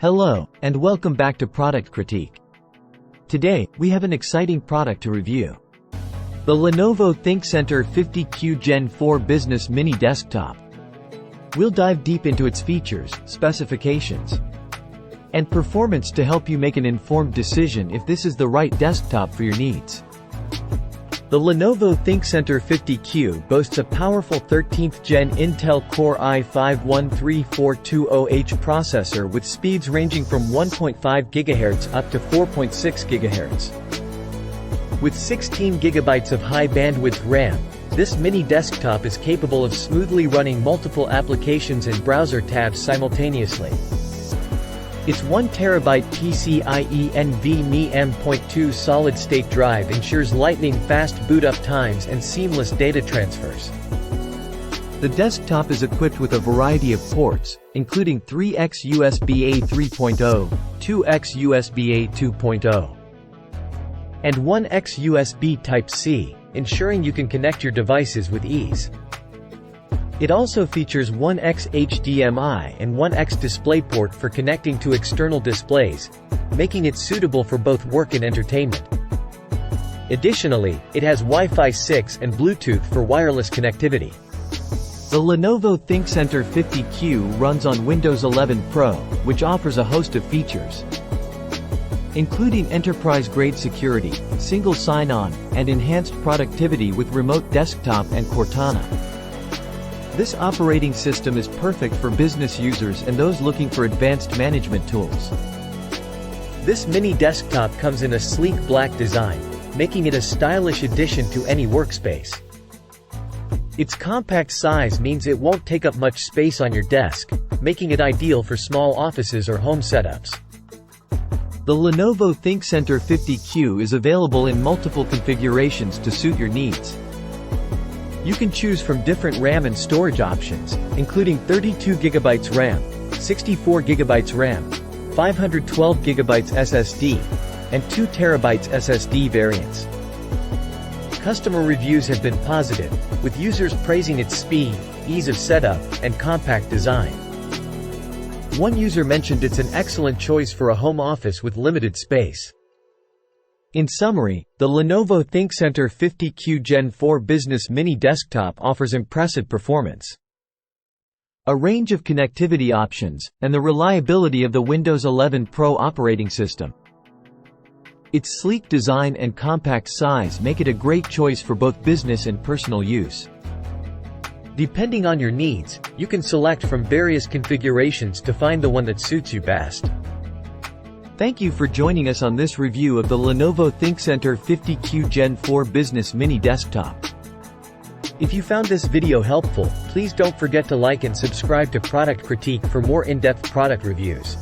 Hello, and welcome back to Product Critique. Today, we have an exciting product to review. The Lenovo Thinkcentre 50Q Gen 4 Business Mini Desktop. We'll dive deep into its features, specifications, and performance to help you make an informed decision if this is the right desktop for your needs. The Lenovo Thinkcentre 50Q boasts a powerful 13th Gen Intel Core i5-13420H processor with speeds ranging from 1.5 GHz up to 4.6 GHz. With 16 GB of high-bandwidth RAM, this mini desktop is capable of smoothly running multiple applications and browser tabs simultaneously. Its 1TB PCIe NVMe M.2 solid-state drive ensures lightning-fast boot-up times and seamless data transfers. The desktop is equipped with a variety of ports, including 3x USB-A 3.0, 2x USB-A 2.0, and 1x USB Type-C, ensuring you can connect your devices with ease. It also features 1x HDMI and 1x DisplayPort for connecting to external displays, making it suitable for both work and entertainment. Additionally, it has Wi-Fi 6 and Bluetooth for wireless connectivity. The Lenovo Thinkcentre 50Q runs on Windows 11 Pro, which offers a host of features, including enterprise-grade security, single sign-on, and enhanced productivity with Remote Desktop and Cortana. This operating system is perfect for business users and those looking for advanced management tools. This mini desktop comes in a sleek black design, making it a stylish addition to any workspace. Its compact size means it won't take up much space on your desk, making it ideal for small offices or home setups. The Lenovo Thinkcentre 50Q is available in multiple configurations to suit your needs. You can choose from different RAM and storage options, including 32 GB RAM, 64 GB RAM, 512 GB SSD, and 2 TB SSD variants. Customer reviews have been positive, with users praising its speed, ease of setup, and compact design. One user mentioned it's an excellent choice for a home office with limited space. In summary, the Lenovo Thinkcentre 50Q Gen 4 Business Mini Desktop offers impressive performance, a range of connectivity options, and the reliability of the Windows 11 Pro operating system. Its sleek design and compact size make it a great choice for both business and personal use. Depending on your needs, you can select from various configurations to find the one that suits you best. Thank you for joining us on this review of the Lenovo Thinkcentre 50Q Gen 4 Business Mini Desktop. If you found this video helpful, please don't forget to like and subscribe to Product Critique for more in-depth product reviews.